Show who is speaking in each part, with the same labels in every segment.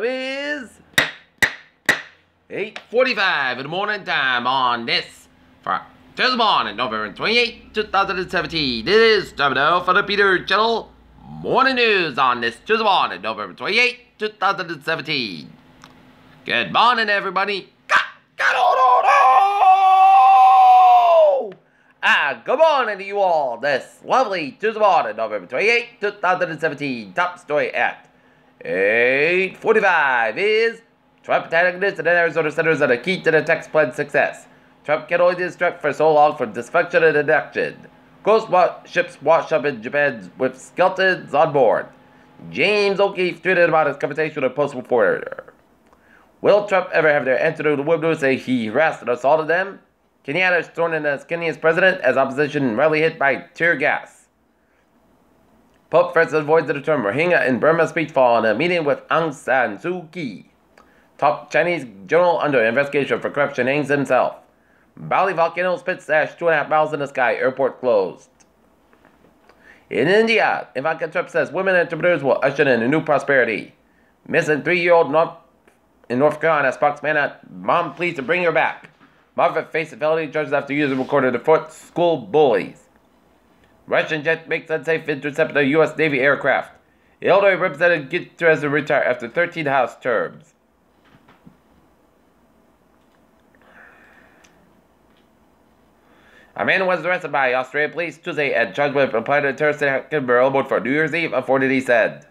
Speaker 1: Is 8:45 in the morning time on this Tuesday morning, November 28, 2017. It is time now for the Peter Channel Morning News on this Tuesday morning, November 28, 2017. Good morning, everybody. Good morning to you all. This lovely Tuesday morning, November 28, 2017. Top story at 8:45 is Trump antagonists and Arizona senators are the key to the tax plan success. Trump can only distract for so long from dysfunction and inaction. Ghost ships wash up in Japan with skeletons on board. James O'Keefe tweeted about his conversation with a Post reporter. Will Trump ever have their answer to the women who say he harassed and assaulted them? Kenyatta is thrown in as Kenya's president as opposition rarely hit by tear gas. Pope Francis avoids the term Rohingya in Burma speech following a meeting with Aung San Suu Kyi. Top Chinese general under investigation for corruption hangs himself. Bali volcano spits ash 2.5 miles in the sky. Airport closed. In India, Ivanka Trump says women entrepreneurs will usher in a new prosperity. Missing 3-year-old in North Carolina spokesman, mom pleads to bring her back. Margaret faced felony charges after using recorded to foot school bullies. Russian jet makes unsafe intercept a U.S. Navy aircraft. Illinois representative gets to retire after 13 House terms. A man was arrested by Australian police Tuesday and charged with applying a terrorist attack in Melbourne for New Year's Eve, unfortunately said.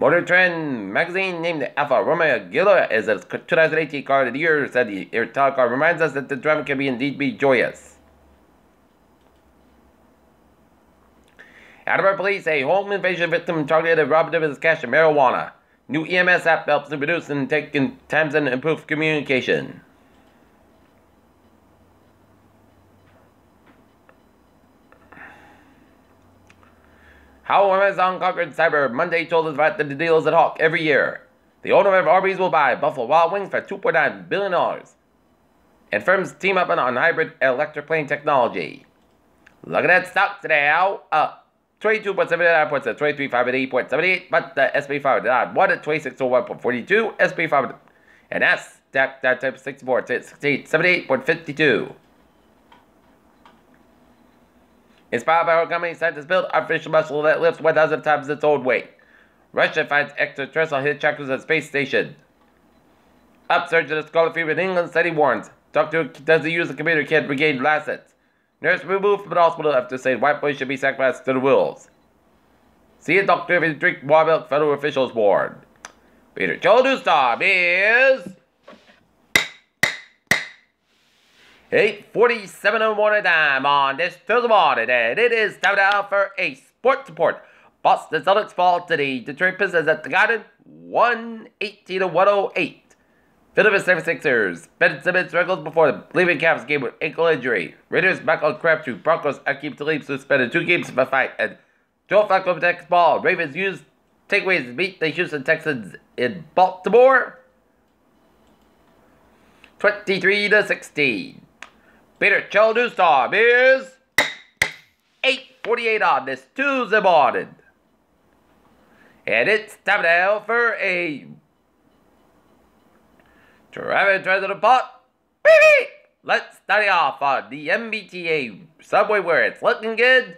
Speaker 1: Motor Trend magazine named Alfa Romeo Giulia as its 2018 car of the year, said the Italian car reminds us that the driving can indeed be joyous. Edinburgh police say home invasion victim targeted and robbed him of his cash and marijuana. New EMS app helps to reduce and take times and improve communication. How Amazon conquered cyber. Monday told us about the deals at Hawk every year. The owner of Arby's will buy Buffalo Wild Wings for $2.9 billion. And firms team up on hybrid electric plane technology. Look at that stock today, Al. 22.79 points at 23,580.78, but the SP 500 won at 2601.42, SP 500 and NASDAQ that type 64 to 78.52. Inspired by our company, scientists build artificial muscle that lifts 1,000 times its own weight. Russia finds extraterrestrial hitchhikers at space station. Upsurge in the scarlet fever in England, study warns. Doctor doesn't use the computer, can't regain assets. Nurse removed from the hospital after saying white boys should be sacrificed to the wolves. See a doctor if you drink more milk, federal officials warned. Peter Joe News Time is 8:47 in the morning time on this Thursday morning, and it is time now for a sports report. Boston Celtics fall to the Detroit Pistons at the Garden, 118-108. Philadelphia 76ers. Ben Simmons struggles before the Cleveland Cavs game with ankle injury. Raiders back on Crabtree. Broncos Akeem Talib suspended 2 games for a fight. And Joe Flacco protects ball. Ravens use takeaways to beat the Houston Texans in Baltimore, 23-16. Peter Chill News Time is 8:48 on this Tuesday morning. And it's time now for a Travis tries to the pot. Baby! Let's start it off on the MBTA subway where it's looking good.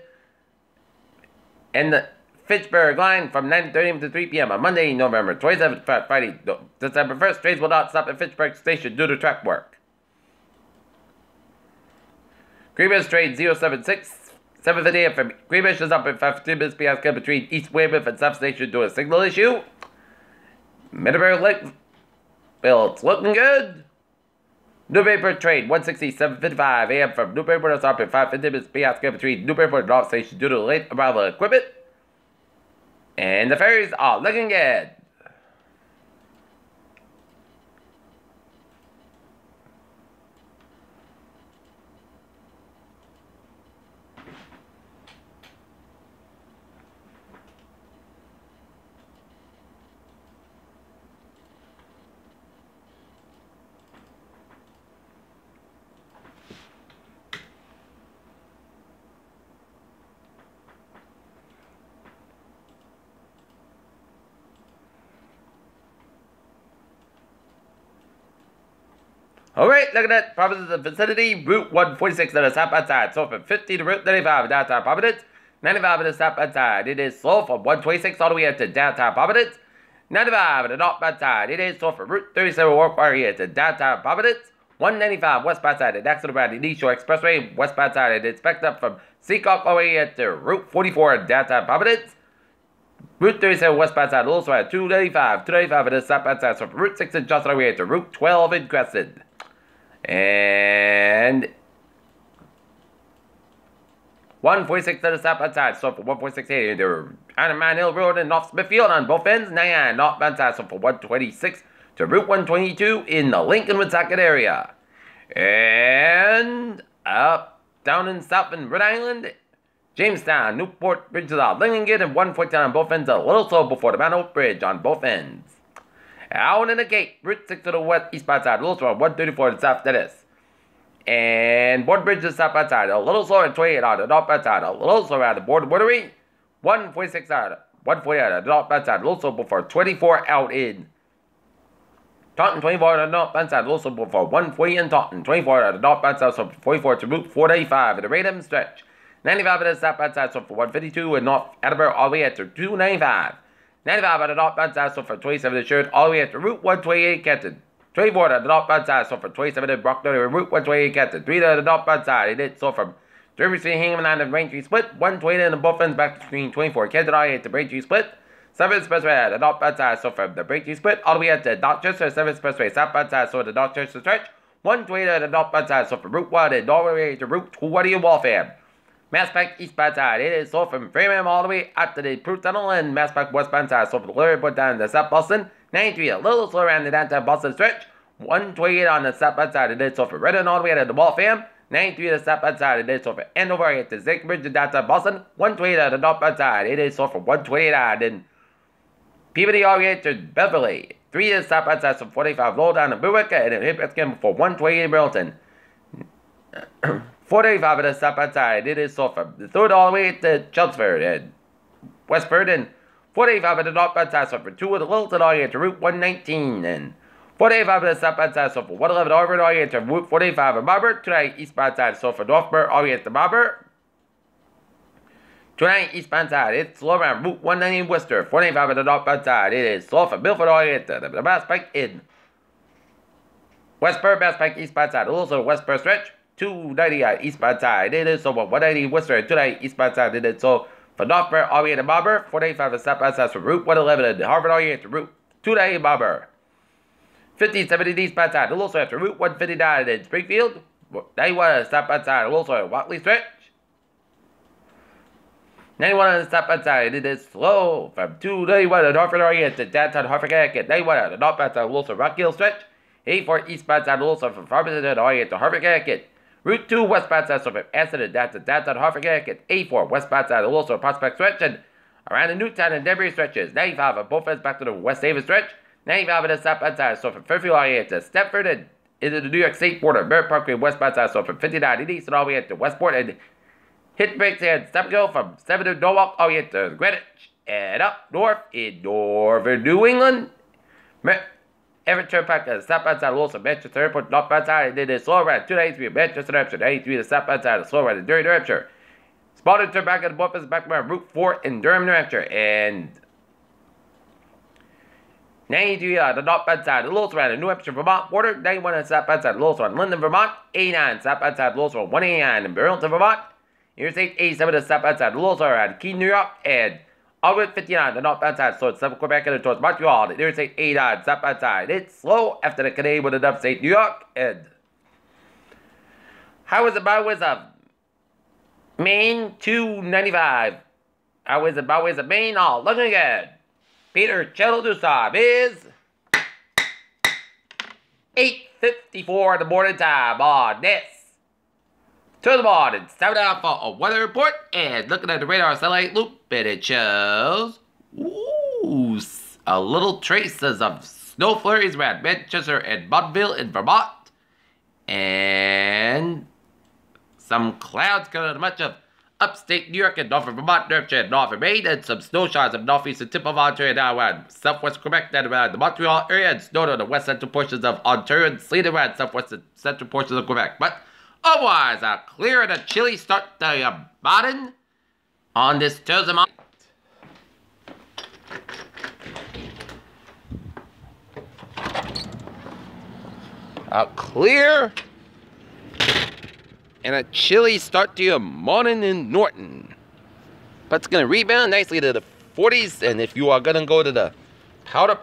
Speaker 1: And the Fitchburg line from 9:30 to 3 p.m. on Monday, November 27th, Friday, December 1st. Trains will not stop at Fitchburg Station due to track work. Greenwich train 076, 7:50 a.m. from Greenwich is up at 5:15 minutes past between East Weymouth and South Station due to a signal issue. Middlebury Lake, well, it's looking good. Newburyport train 160, 7:55 a.m. from Newburyport is up at 5:15 minutes past between Newburyport and North Station due to late arrival of equipment. And the ferries are looking good. Alright, look at that. Providence of vicinity. Route 146 to the southbound side. So from 50 to Route 35 downtown Providence. 95 to the southbound side. It is slow from 126 all the way up to downtown Providence. 95 to the northbound side. It is slow from Route 37 Warp area to downtown Providence. 195 westbound side. It next to the East Shore Expressway westbound side. It is backed up from Seacock all the way up to Route 44 downtown Providence. Route 37 westbound side. Also at 295 to the southbound side. So from Route 6 in Johnson all the way to Route 12 in Crescent. And 146 to the southbound side, so for 146 here, the Iron Man Hill Road and North Smithfield on both ends, 99 northbound side, so for 126 to Route 122 in the Lincoln Woonsocket area. And up down in south in Rhode Island, Jamestown, Newport, Bridges out, Lillington, and 149 on both ends, a little slow before the Mount Hope Bridge on both ends. Out in the gate, Route 6 to the west eastbound side, a little slow, 134 to the south Dennis. And Board Bridge to the southbound side, a little slower at 28 on the northbound side, a little slower at the Bordery, 146 out, 140 out of the northbound side, a little slow before 24 out in Taunton, 24 on the northbound side, a little slow before 140 in Taunton, 24 out of the northbound side, so 44 to Route 485 at the Radom stretch, 95 at the southbound side, so for 152 in North Attleboro all the way at to 295. 95 on the northbound side, so for 27 in Sherwood, all the way at to Route 128 Kenton. 24 on the northbound side, so for 27 in Brockton, Route 128 Kenton. 3 on the northbound side, it is so from Derby Street, Hingham, and the Braintree Split. 120 in the both ends back between 24 Kenton, all the way at the Braintree Split. 7 Expressway at the northbound side, so from the Braintree Split, all the way at the Dorchester. 7 Expressway southbound side, so the Dorchester stretch. 120 on the northbound side, so from Route 1 and all the way to Route 20 in Waltham. Masspac eastbound side, it is so from Framingham all the way up to the Proof Tunnel, and Masspac westbound side, so from the Larry put down to South Boston. 93, a little slower around the downtown Boston stretch. 128 on the southbound side, it is so from Redden all the way to the Waltham. 93 on the southbound side, it is so from Andover at the Zake Bridge in downtown Boston. 128 on the northbound side, it is so from 128 on in Peabody all the way to Beverly. 3 on the southbound side, so 45 low down to Berwick, and it hit again for 128 in Burlington. 485 on the southbound side, it is so from the 3rd all the way to Chelmsford and Westford, and 485 on the northbound side, so for 2 of the Littleton all the way to Route 119, and 485 on the southbound side, so for 111 Harvard all the way to Route 485 in Marlborough. 29 eastbound side, so for Northborough all the way to Marlborough. 29 eastbound side, it's slow around Route 190 in Worcester. 485 on the northbound side, it is slow from Milford all the way to the Masspac in Westborough. Masspac eastbound side, also Westborough stretch. 290 on eastbound side, it is so for 190 Worcester. 290 eastbound side, it is so for Northborough all the way to Marlborough. 485 on the southbound side, so Route 111 and Harvard all the way to Route 290 in Marlborough. 1570 eastbound side, also after Route 159 in Springfield. 91 on the southbound side, also at Watley stretch. 91 on the southbound side, it is slow from 291 on Hartford area to downtown Hartford, Connecticut. 91 on the northbound side, also Rock Hill stretch. 84 eastbound side, also from Farmington area to Hartford, Connecticut. Route 2 westbound side, so from Aston down to downtown Hartford, Connecticut. 84 westbound side, also Prospect stretch, and around the Newtown and Denbury stretches. 95 on both ends back to the West Haven stretch. 95 on the southbound side, so from Fairfield all the way to Stepford and into the New York State border. Merritt Parkway westbound side, so from 59 in East and all the way to Westport, and hit brakes and Stepkill from 7 to Norwalk all the way to Greenwich. And up north in northern New England. Everett Turnpike on the southbound side, also Manchester Airport northbound side, and then it's slow around 293 in Manchester, New Hampshire. 93 on the southbound side, slow around in Durham, New Hampshire. Spotted Turnpike on the north back around Route 4 in Durham, New Hampshire. And 93 on the northbound side, a little around the New Hampshire, Vermont border. 91 on the southbound side, a little around Linden, Vermont. 89 southbound side, a little around 189 in Burlington, Vermont. Interstate 87 on the southbound side, a little around Keene, New York. And all the way 59 on the northbound side, so it's Quebec and towards Montreal. The Interstate 89 southbound side, it's slow after the Canadian with enough state New York. And highways and byways of Maine 295. Highways and byways of Maine, all looking good. Peter Cheladusov is 8:54 in the morning time on this. To the morning, 7 out for a weather report, and looking at the radar satellite loop, and it shows, a little traces of snow flurries around Manchester and Montville in Vermont, and some clouds coming out much of upstate New York and northern Vermont direction, northern Maine, and some snow showers of northeastern tip of Ontario and around southwest Quebec, and around the Montreal area, and snow on the west central portions of Ontario, and sleet around southwest and central portions of Quebec. But otherwise, a clear and a chilly start to your morning on this Thursday morning. A clear and a chilly start to your morning in Norton. But it's going to rebound nicely to the 40s. And if you are going to go to the powder,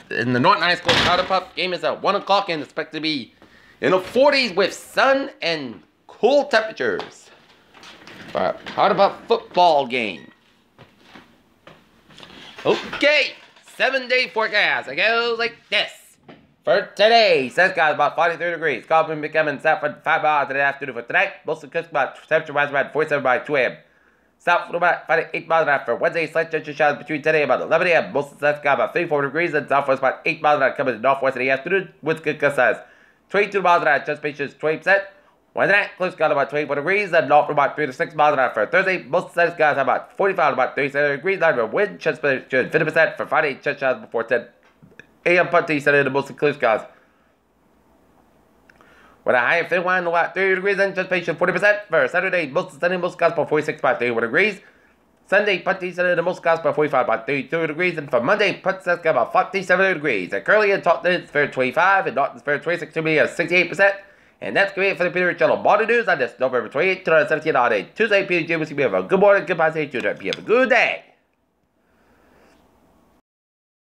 Speaker 1: in the Norton High School powder puff game is at 1 o'clock and expected to be in the 40s with sun and cool temperatures for a powder puff football game. Okay, 7-day forecast. It goes like this. For today, says guys about 43 degrees. Coffee becoming south for 5 hours in the afternoon. For tonight, mostly crisp about temperature rise around 47 by 2 a.m. South for about 8 miles an hour. For Wednesday, slight temperature showers between 10 a.m. and 11 a.m. Mostly sunny sky about 34 degrees. And southwest about 8 miles an hour coming to northwest in the afternoon. Winds good gust size 22 miles an hour. Anticipation is 20%. Wednesday night, close sky about 24 degrees. And north for about 3 to 6 miles an hour. For Thursday, most sunny skies about 45 to about 37 degrees. Light wind, anticipation 50%. For Friday, chance showers before 10 a.m. Punty Sunday, the mostly clear skies. With a high of 51 to about 30 degrees, anticipation 40%. For Saturday, mostly sunny, most skies by 46 by 31 degrees. Sunday, Punty Sunday, the most skies by 45 by 32 degrees. And for Monday, Punty Sunday by about 47 degrees. And currently in Taunton, it's fair 25, and Norton's fair 26, to be at 68%. And that's going to be it for the Peter Channel Morning News on this November 28, 2017 holiday. Tuesday, Peter Jim will see me have a good morning, good day, have a good day.